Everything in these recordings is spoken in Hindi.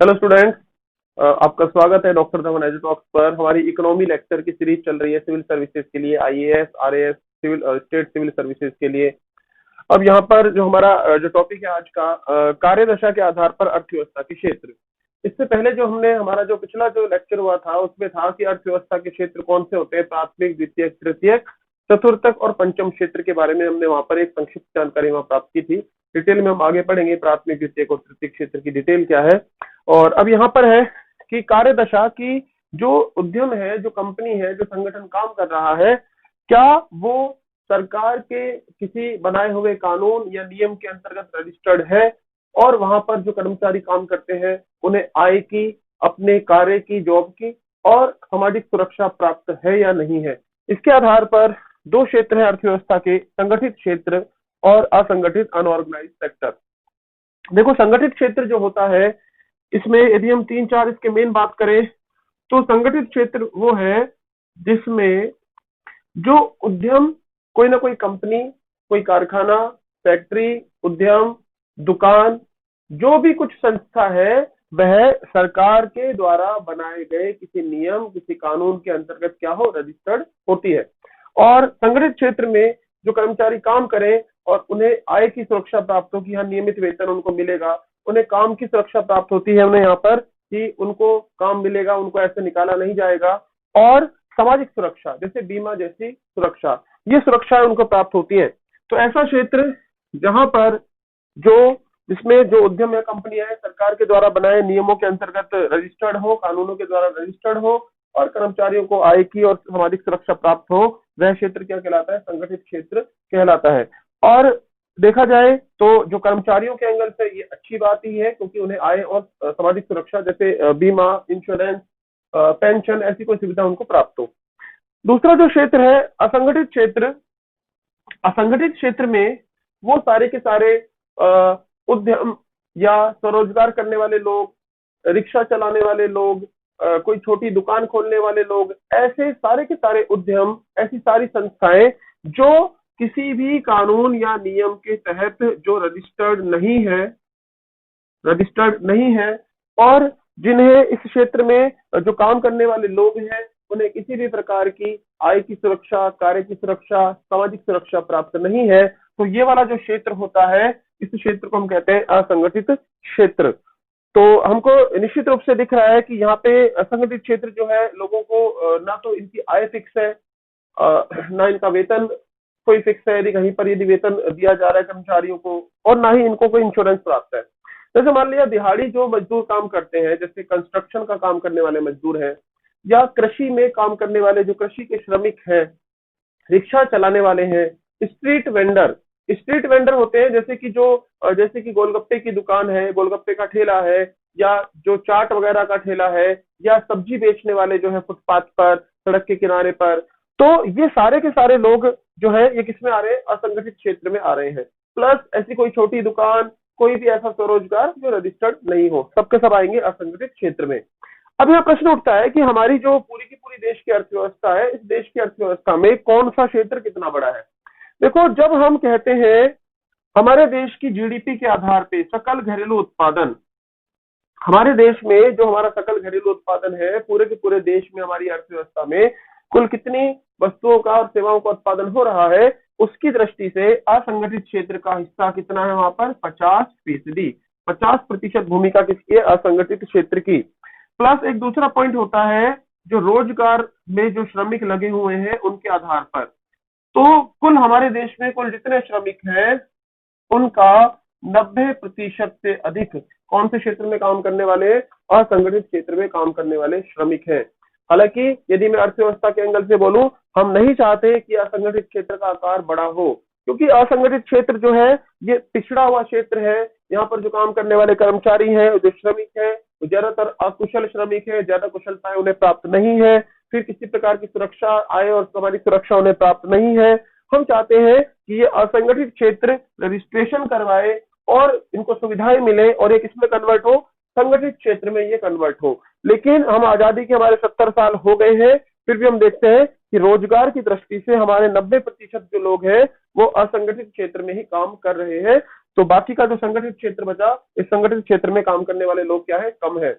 हेलो स्टूडेंट्स, आपका स्वागत है डॉक्टर धवन एजुटॉक्स पर। हमारी इकोनॉमी लेक्चर की सीरीज चल रही है सिविल सर्विसेज के लिए, IAS, RAS, civil state civil services के लिए। अब यहाँ पर जो हमारा जो टॉपिक है आज का, कार्यदशा के आधार पर अर्थव्यवस्था के क्षेत्र। इससे पहले जो हमने हमारा जो पिछला जो लेक्चर हुआ था उसमें था कि अर्थव्यवस्था के क्षेत्र कौन से होते हैं, प्राथमिक, द्वितीयक, तृतीयक, चतुर्थक और पंचम क्षेत्र के बारे में हमने वहां पर एक संक्षिप्त जानकारी वहां प्राप्त की थी। डिटेल में हम आगे पढ़ेंगे प्राथमिक, द्वितीयक और तृतीयक क्षेत्र की डिटेल क्या है। और अब यहाँ पर है कि कार्यदशा की जो उद्यम है, जो कंपनी है, जो संगठन काम कर रहा है, क्या वो सरकार के किसी बनाए हुए कानून या नियम के अंतर्गत रजिस्टर्ड है और वहां पर जो कर्मचारी काम करते हैं उन्हें आय की, अपने कार्य की, जॉब की और सामाजिक सुरक्षा प्राप्त है या नहीं है। इसके आधार पर दो क्षेत्र है अर्थव्यवस्था के, संगठित क्षेत्र और असंगठित अनऑर्गेनाइज्ड सेक्टर। देखो, संगठित क्षेत्र जो होता है इसमें यदि हम 3-4 इसके मेन बात करें तो संगठित क्षेत्र वो है जिसमें जो उद्यम, कोई ना कोई कंपनी, कोई कारखाना, फैक्ट्री, उद्यम, दुकान, जो भी कुछ संस्था है वह सरकार के द्वारा बनाए गए किसी नियम, किसी कानून के अंतर्गत क्या हो, रजिस्टर्ड होती है। और संगठित क्षेत्र में जो कर्मचारी काम करें और उन्हें आय की सुरक्षा प्राप्त होगी, यहाँ नियमित वेतन उनको मिलेगा, उन्हें काम की सुरक्षा प्राप्त होती है, उन्हें यहाँ पर कि उनको काम मिलेगा, उनको ऐसे निकाला नहीं जाएगा। और सामाजिक सुरक्षा जैसे बीमा जैसी सुरक्षा, ये सुरक्षाएं उनको प्राप्त होती है। तो ऐसा क्षेत्र जहां पर जिसमें जो उद्यम या कंपनियां है सरकार के द्वारा बनाए नियमों के अंतर्गत रजिस्टर्ड हो, कानूनों के द्वारा रजिस्टर्ड हो और कर्मचारियों को आय की और सामाजिक सुरक्षा प्राप्त हो, वह क्षेत्र क्या कहलाता है, संगठित क्षेत्र कहलाता है। और देखा जाए तो जो कर्मचारियों के एंगल से ये अच्छी बात ही है क्योंकि उन्हें आय और सामाजिक सुरक्षा जैसे बीमा, इंश्योरेंस, पेंशन, ऐसी कोई सुविधा उनको प्राप्त हो। दूसरा जो क्षेत्र है असंगठित क्षेत्र। असंगठित क्षेत्र में वो सारे के सारे उद्यम या स्वरोजगार करने वाले लोग, रिक्शा चलाने वाले लोग, कोई छोटी दुकान खोलने वाले लोग, ऐसे सारे के सारे उद्यम, ऐसी सारी संस्थाएं जो किसी भी कानून या नियम के तहत जो रजिस्टर्ड नहीं है और जिन्हें इस क्षेत्र में जो काम करने वाले लोग हैं उन्हें किसी भी प्रकार की आय की सुरक्षा, कार्य की सुरक्षा, सामाजिक सुरक्षा प्राप्त नहीं है, तो ये वाला जो क्षेत्र होता है इस क्षेत्र को हम कहते हैं असंगठित क्षेत्र। तो हमको निश्चित रूप से दिख रहा है कि यहाँ पे असंगठित क्षेत्र जो है, लोगों को ना तो इनकी आय फिक्स है, ना इनका वेतन कोई फिक्स है, यदि वेतन दिया जा रहा है कर्मचारियों को, और ना ही इनको कोई इंश्योरेंस प्राप्त है। जैसे मान लिया दिहाड़ी जो मजदूर काम करते हैं, जैसे कंस्ट्रक्शन का काम करने वाले मजदूर हैं या कृषि में काम करने वाले जो कृषि के श्रमिक हैं, रिक्शा चलाने वाले हैं, स्ट्रीट वेंडर होते हैं, जैसे कि गोलगप्पे की दुकान है, गोलगप्पे का ठेला है, या जो चाट वगैरह का ठेला है, या सब्जी बेचने वाले जो है फुटपाथ पर, सड़क के किनारे पर। तो ये सारे के सारे लोग जो है ये किसमें आ रहे हैं, असंगठित क्षेत्र में आ रहे हैं। प्लस ऐसी कोई छोटी दुकान, कोई भी ऐसा स्वरोजगार जो रजिस्टर्ड नहीं हो, सबके सब आएंगे असंगठित क्षेत्र में। अब यह प्रश्न उठता है कि हमारी जो पूरी की पूरी देश की अर्थव्यवस्था है, इस देश की अर्थव्यवस्था में कौन सा क्षेत्र कितना बड़ा है। देखो, जब हम कहते हैं हमारे देश की जीडीपी के आधार पे सकल घरेलू उत्पादन, हमारे देश में जो हमारा सकल घरेलू उत्पादन है, पूरे के पूरे देश में हमारी अर्थव्यवस्था में कुल कितनी वस्तुओं का और सेवाओं का उत्पादन हो रहा है, उसकी दृष्टि से असंगठित क्षेत्र का हिस्सा कितना है, वहां पर 50%। 50% भूमिका किसकी है, असंगठित क्षेत्र की। प्लस एक दूसरा पॉइंट होता है जो रोजगार में जो श्रमिक लगे हुए हैं उनके आधार पर। तो कुल हमारे देश में कुल जितने श्रमिक हैं उनका 90% से अधिक कौन से क्षेत्र में काम करने वाले, असंगठित क्षेत्र में काम करने वाले श्रमिक हैं। हालांकि यदि मैं अर्थव्यवस्था के एंगल से बोलूं, हम नहीं चाहते कि असंगठित क्षेत्र का आकार बड़ा हो, क्योंकि असंगठित क्षेत्र जो है ये पिछड़ा हुआ क्षेत्र है। यहाँ पर जो काम करने वाले कर्मचारी हैं, जो श्रमिक हैं, ज्यादातर अकुशल श्रमिक है, ज्यादा कुशलताएं उन्हें प्राप्त नहीं है, फिर किसी प्रकार की सुरक्षा, आय और सामाजिक सुरक्षा उन्हें प्राप्त नहीं है। हम चाहते हैं कि ये असंगठित क्षेत्र रजिस्ट्रेशन करवाए और इनको सुविधाएं मिले और ये किसमें कन्वर्ट हो, संगठित क्षेत्र में ये कन्वर्ट हो। लेकिन हम आजादी के हमारे 70 साल हो गए हैं, फिर भी हम देखते हैं कि रोजगार की दृष्टि से हमारे 90% जो लोग हैं वो असंगठित क्षेत्र में ही काम कर रहे हैं। तो बाकी का जो संगठित क्षेत्र बचा, इस संगठित क्षेत्र में काम करने वाले लोग क्या है, कम है।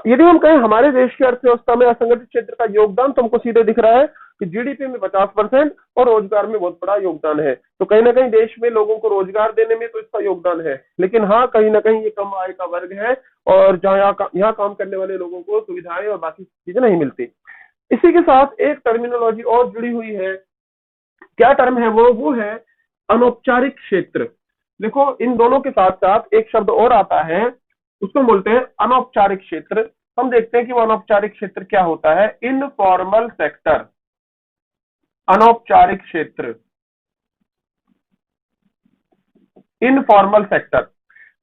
यदि हम कहें हमारे देश की अर्थव्यवस्था में असंगठित क्षेत्र का योगदान, तो हमको सीधे दिख रहा है कि जीडीपी में 50% और रोजगार में बहुत बड़ा योगदान है। तो कहीं ना कहीं देश में लोगों को रोजगार देने में तो इसका योगदान है, लेकिन हाँ कहीं ना कहीं ये कम आय का वर्ग है, और जहाँ यहाँ काम करने वाले लोगों को सुविधाएं और बाकी चीजें नहीं मिलती। इसी के साथ एक टर्मिनोलॉजी और जुड़ी हुई है। क्या टर्म है वो है अनौपचारिक क्षेत्र। देखो इन दोनों के साथ साथ एक शब्द और आता है, उसको बोलते हैं अनौपचारिक क्षेत्र। हम देखते हैं कि वो अनौपचारिक क्षेत्र क्या होता है। इनफॉर्मल सेक्टर, अनौपचारिक क्षेत्र, इनफॉर्मल सेक्टर।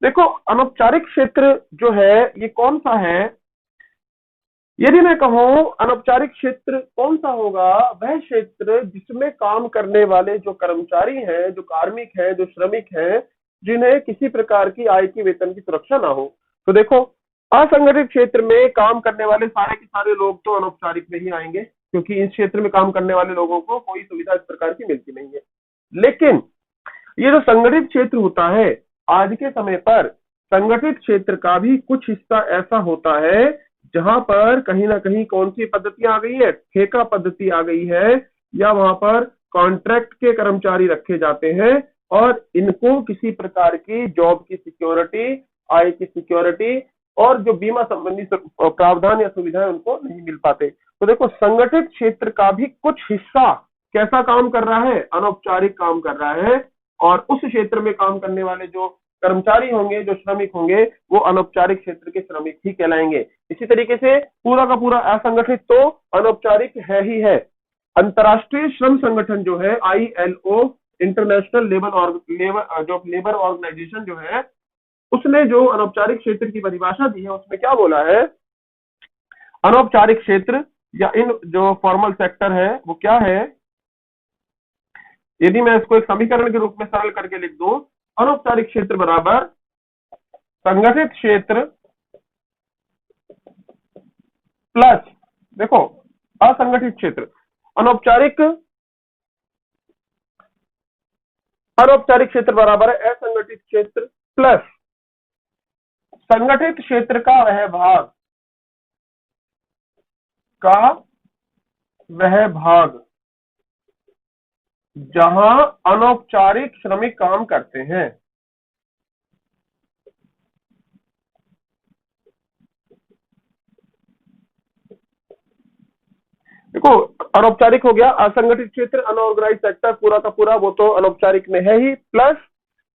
देखो अनौपचारिक क्षेत्र जो है ये कौन सा है, यदि मैं कहूं अनौपचारिक क्षेत्र कौन सा होगा, वह क्षेत्र जिसमें काम करने वाले जो कर्मचारी हैं, जो कार्मिक हैं, जो श्रमिक हैं, जिन्हें किसी प्रकार की आय की वेतन की सुरक्षा ना हो। तो देखो असंगठित क्षेत्र में काम करने वाले सारे के सारे लोग तो अनौपचारिक में ही आएंगे, क्योंकि इस क्षेत्र में काम करने वाले लोगों को कोई सुविधा इस प्रकार की मिलती नहीं है। लेकिन ये जो संगठित क्षेत्र होता है, आज के समय पर संगठित क्षेत्र का भी कुछ हिस्सा ऐसा होता है जहां पर कहीं ना कहीं कौन सी पद्धति आ गई है, ठेका पद्धति आ गई है, या वहां पर कॉन्ट्रैक्ट के कर्मचारी रखे जाते हैं और इनको किसी प्रकार की जॉब की सिक्योरिटी, आय की सिक्योरिटी और जो बीमा संबंधी प्रावधान या सुविधाएं उनको नहीं मिल पाते। तो देखो संगठित क्षेत्र का भी कुछ हिस्सा कैसा काम कर रहा है, अनौपचारिक काम कर रहा है, और उस क्षेत्र में काम करने वाले जो कर्मचारी होंगे, जो श्रमिक होंगे, वो अनौपचारिक क्षेत्र के श्रमिक ही कहलाएंगे। इसी तरीके से पूरा का पूरा असंगठित तो अनौपचारिक है ही है। अंतर्राष्ट्रीय श्रम संगठन जो है ILO, इंटरनेशनल लेबर ऑर्गेनाइजेशन जो है, उसने जो अनौपचारिक क्षेत्र की परिभाषा दी है उसमें क्या बोला है, अनौपचारिक क्षेत्र या इन जो फॉर्मल सेक्टर है वो क्या है। यदि मैं इसको एक समीकरण के रूप में सरल करके लिख दूं, अनौपचारिक क्षेत्र बराबर संगठित क्षेत्र प्लस, देखो असंगठित क्षेत्र, अनौपचारिक क्षेत्र बराबर है असंगठित क्षेत्र प्लस संगठित क्षेत्र का वह भाग जहां अनौपचारिक श्रमिक काम करते हैं। देखो अनौपचारिक हो गया, असंगठित क्षेत्र, अनऑर्गेनाइज सेक्टर, पूरा का पूरा वो तो अनौपचारिक में है ही, प्लस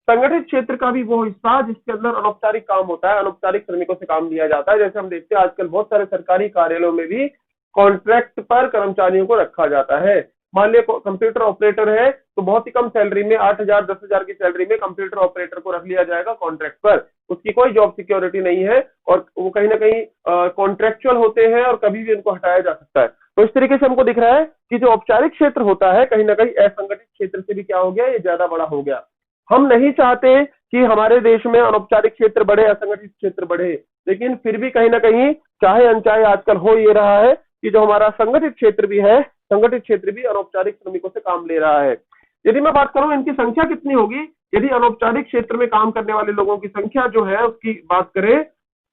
संगठित क्षेत्र का भी वो हिस्सा जिसके अंदर अनौपचारिक काम होता है, अनौपचारिक श्रमिकों से काम लिया जाता है। जैसे हम देखते हैं आजकल बहुत सारे सरकारी कार्यालयों में भी कॉन्ट्रैक्ट पर कर्मचारियों को रखा जाता है। मान लिया कंप्यूटर ऑपरेटर है तो बहुत ही कम सैलरी में 8,000 10,000 की सैलरी में कंप्यूटर ऑपरेटर को रख लिया जाएगा कॉन्ट्रैक्ट पर, उसकी कोई जॉब सिक्योरिटी नहीं है और वो कहीं ना कहीं कॉन्ट्रेक्चुअल होते हैं और कभी भी उनको हटाया जा सकता है। तो इस तरीके से हमको दिख रहा है कि जो औपचारिक क्षेत्र होता है कहीं ना कहीं असंगठित क्षेत्र से भी क्या हो गया, ये ज्यादा बड़ा हो गया। हम नहीं चाहते कि हमारे देश में अनौपचारिक क्षेत्र बढ़े, असंगठित क्षेत्र बढ़े, लेकिन फिर भी कहीं ना कहीं चाहे अनचाहे आजकल हो ये रहा है कि जो हमारा संगठित क्षेत्र भी है, संगठित क्षेत्र भी अनौपचारिक श्रमिकों से काम ले रहा है। यदि मैं बात करूं इनकी संख्या कितनी होगी, यदि अनौपचारिक क्षेत्र में काम करने वाले लोगों की संख्या जो है उसकी बात करें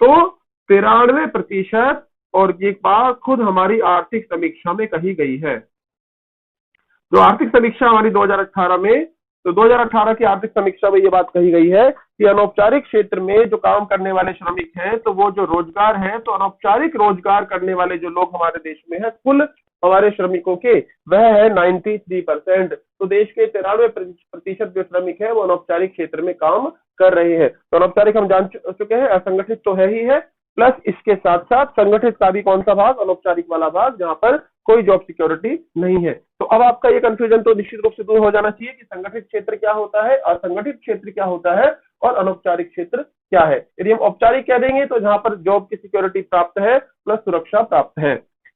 तो 93%, और ये बात खुद हमारी आर्थिक समीक्षा में कही गई है। जो आर्थिक समीक्षा हमारी 2018 में, तो 2018 की आर्थिक समीक्षा में ये बात कही गई है कि अनौपचारिक क्षेत्र में जो काम करने वाले श्रमिक हैं, तो वो जो रोजगार है, तो अनौपचारिक रोजगार करने वाले जो लोग हमारे देश में है, कुल हमारे श्रमिकों के, वह है 93%। तो देश के 93% जो श्रमिक है वो अनौपचारिक क्षेत्र में काम कर रहे हैं। तो अनौपचारिक हम जान चुके हैं, असंगठित तो है ही है, प्लस इसके साथ साथ संगठित का भी कौन सा भाग, अनौपचारिक वाला भाग, जहां पर कोई जॉब सिक्योरिटी नहीं है। तो अब आपका ये कंफ्यूजन तो निश्चित रूप से दूर हो जाना चाहिए कि संगठित क्षेत्र क्या होता है, असंगठित क्षेत्र क्या होता है और अनौपचारिक क्षेत्र क्या है। यदि हम औपचारिक कह देंगे तो जहां पर जॉब की सिक्योरिटी प्राप्त है प्लस सुरक्षा प्राप्त है।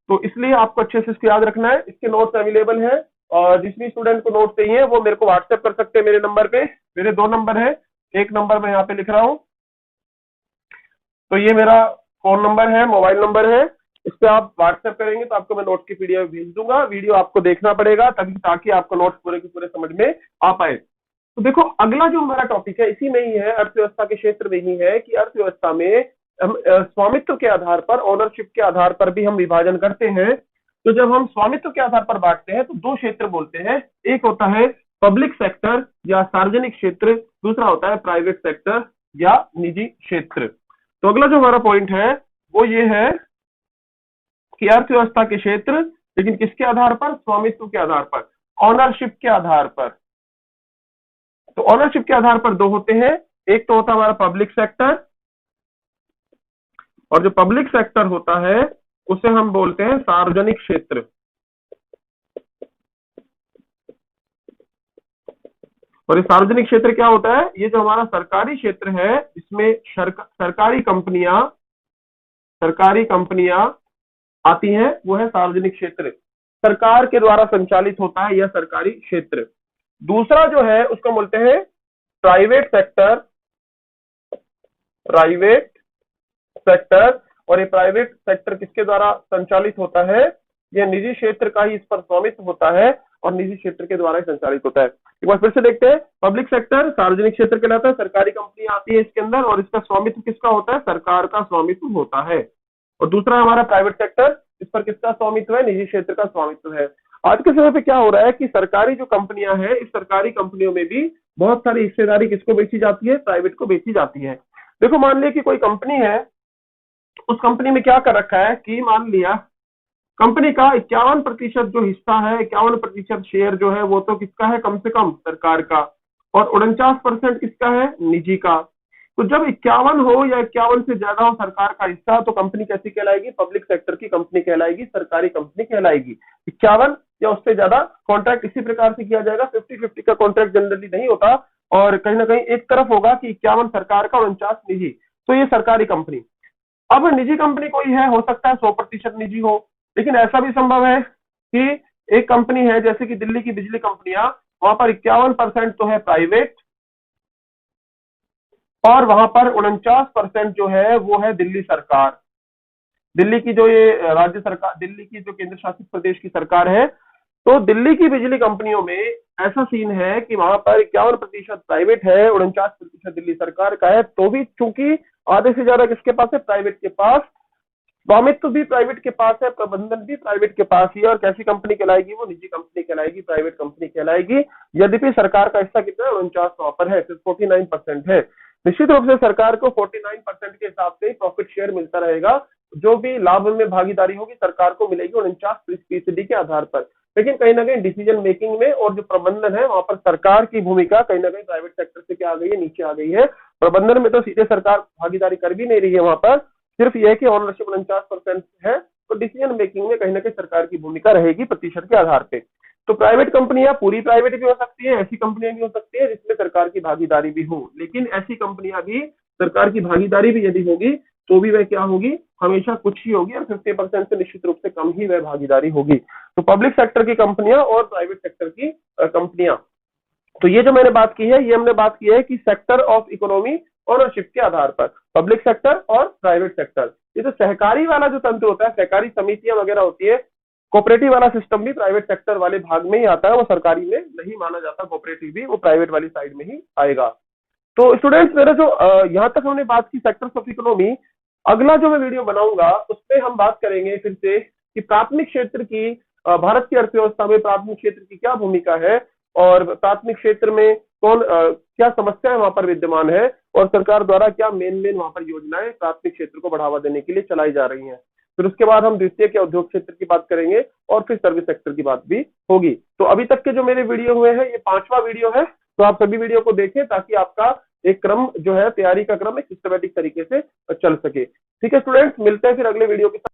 तो इसलिए आपको अच्छे से इसको याद रखना है। इसके नोट्स अवेलेबल है और जिस भी स्टूडेंट को नोट्स चाहिए वो मेरे को व्हाट्सएप कर सकते हैं मेरे नंबर पे। मेरे 2 नंबर है, एक नंबर मैं यहाँ पे लिख रहा हूँ, तो ये मेरा फोन नंबर है, मोबाइल नंबर है, इस पे आप व्हाट्सएप करेंगे तो आपको मैं नोट्स की पीडीएफ भेज दूंगा। वीडियो आपको देखना पड़ेगा तभी, ताकि आपको नोट्स पूरे के पूरे समझ में आ पाए। तो देखो अगला जो हमारा टॉपिक है इसी में ही है, अर्थव्यवस्था के क्षेत्र में ही है कि अर्थव्यवस्था में हम स्वामित्व के आधार पर, ओनरशिप के आधार पर भी हम विभाजन करते हैं। तो जब हम स्वामित्व के आधार पर बांटते हैं तो दो क्षेत्र बोलते हैं, एक होता है पब्लिक सेक्टर या सार्वजनिक क्षेत्र, दूसरा होता है प्राइवेट सेक्टर या निजी क्षेत्र। तो अगला जो हमारा पॉइंट है वो ये है कि अर्थव्यवस्था के क्षेत्र, लेकिन किसके आधार पर? स्वामित्व के आधार पर, ऑनरशिप के आधार पर। तो ऑनरशिप के आधार पर दो होते हैं, एक तो होता है हमारा पब्लिक सेक्टर, और जो पब्लिक सेक्टर होता है उसे हम बोलते हैं सार्वजनिक क्षेत्र। और ये सार्वजनिक क्षेत्र क्या होता है? ये जो हमारा सरकारी क्षेत्र है इसमें सरकारी कंपनियां आती हैं, वो है सार्वजनिक क्षेत्र, सरकार के द्वारा संचालित होता है यह सरकारी क्षेत्र। दूसरा जो है उसको बोलते हैं प्राइवेट सेक्टर। और ये प्राइवेट सेक्टर किसके द्वारा संचालित होता है? यह निजी क्षेत्र का ही इस पर स्वामित्व होता है और निजी क्षेत्र के द्वारा ही संचालित होता है। एक बार फिर से देखते हैं, पब्लिक सेक्टर सार्वजनिक क्षेत्र कहलाता है, सरकारी कंपनियां आती है इसके अंदर और इसका स्वामित्व किसका होता है? सरकार का स्वामित्व होता है। और दूसरा हमारा प्राइवेट सेक्टर, इस पर किसका स्वामित्व है? निजी क्षेत्र का स्वामित्व है। आज के समय पे क्या हो रहा है कि सरकारी जो कंपनियां हैं, इस सरकारी कंपनियों में भी बहुत सारी हिस्सेदारी किसको बेची जाती है? प्राइवेट को बेची जाती है। देखो मान लिया कि कोई कंपनी है, उस कंपनी में क्या कर रखा है कि मान लिया कंपनी का 51% जो हिस्सा है, 51% शेयर जो है वो तो किसका है? कम से कम सरकार का, और 49% किसका है? निजी का। तो जब 51 हो या 51 से ज्यादा हो सरकार का हिस्सा, तो कंपनी कैसी कहलाएगी? पब्लिक सेक्टर की कंपनी कहलाएगी, सरकारी कंपनी कहलाएगी। 51 या उससे ज्यादा कॉन्ट्रैक्ट इसी प्रकार से किया जाएगा, 50-50 का कॉन्ट्रैक्ट जनरली नहीं होता, और कहीं ना कहीं एक तरफ होगा कि 51 सरकार का, 49 निजी। तो ये सरकारी कंपनी। अब निजी कंपनी कोई है, हो सकता है 100% निजी हो, लेकिन ऐसा भी संभव है कि एक कंपनी है जैसे कि दिल्ली की बिजली कंपनियां, वहां पर 51% तो है प्राइवेट और वहां पर 49% जो है वो है दिल्ली सरकार। दिल्ली की जो ये राज्य सरकार, दिल्ली की जो केंद्र शासित प्रदेश की सरकार है, तो दिल्ली की बिजली कंपनियों में ऐसा सीन है कि वहां पर 51% प्राइवेट है, 49% दिल्ली सरकार का है। तो भी चूंकि आधे से ज्यादा किसके पास है? प्राइवेट के पास। स्वामित्व भी प्राइवेट के पास है, प्रबंधन भी प्राइवेट के पास ही है, और कैसी कंपनी कहलाएगी? वो निजी कंपनी कहलाएगी, प्राइवेट कंपनी कहलाएगी। यद्यपि सरकार का हिस्सा कितना है? 49 वहां पर है, सिर्फ 49% है। निश्चित रूप से सरकार को 49% के हिसाब से प्रॉफिट शेयर मिलता रहेगा, जो भी लाभ में भागीदारी होगी सरकार को मिलेगी 49% के आधार पर। लेकिन कहीं ना कहीं डिसीजन मेकिंग में और जो प्रबंधन है वहां पर सरकार की भूमिका कहीं ना कहीं प्राइवेट सेक्टर से क्या आ गई है? नीचे आ गई है। प्रबंधन में तो सीधे सरकार भागीदारी कर भी नहीं रही है, वहां पर सिर्फ यह कि ऑनरशिप 49% है, तो डिसीजन मेकिंग में कहीं ना कहीं सरकार की भूमिका रहेगी प्रतिशत के आधार पे। तो प्राइवेट कंपनियां पूरी प्राइवेट भी हो सकती है, ऐसी कंपनियां भी हो सकती है जिसमें सरकार की भागीदारी भी हो, लेकिन ऐसी कंपनियां भी, सरकार की भागीदारी भी यदि होगी तो भी वह क्या होगी? हमेशा कुछ ही होगी, और 50% से निश्चित रूप से कम ही वह भागीदारी होगी। तो पब्लिक सेक्टर की कंपनियां और प्राइवेट सेक्टर की कंपनियां, तो ये जो मैंने बात की है, ये हमने बात की है कि सेक्टर ऑफ इकोनॉमी ओनरशिप के आधार पर, पब्लिक सेक्टर और प्राइवेट सेक्टर। ये जो सहकारी वाला जो तंत्र होता है, सहकारी समितियां वगैरह होती है, कोऑपरेटिव वाला सिस्टम भी प्राइवेट सेक्टर वाले भाग में ही आता है, वो सरकारी में नहीं माना जाता, कोऑपरेटिव भी वो प्राइवेट वाली साइड में ही आएगा। तो स्टूडेंट्स मेरा जो यहाँ तक हमने बात की सेक्टर्स ऑफ इकोनॉमी, अगला जो मैं वीडियो बनाऊंगा उसमें हम बात करेंगे फिर से कि प्राथमिक क्षेत्र की, भारत की अर्थव्यवस्था में प्राथमिक क्षेत्र की क्या भूमिका है, और प्राथमिक क्षेत्र में कौन क्या समस्याएं वहां पर विद्यमान है, और सरकार द्वारा क्या मेन वहां पर योजनाएं प्राथमिक क्षेत्र को बढ़ावा देने के लिए चलाई जा रही हैं। फिर उसके बाद हम द्वितीयक या उद्योग क्षेत्र की बात करेंगे, और फिर सर्विस सेक्टर की बात भी होगी। तो अभी तक के जो मेरे वीडियो हुए हैं, ये 5वां वीडियो है, तो आप सभी वीडियो को देखें ताकि आपका एक क्रम जो है, तैयारी का क्रम एक सिस्टमेटिक तरीके से चल सके। ठीक है स्टूडेंट्स, मिलते हैं फिर अगले वीडियो के साथ।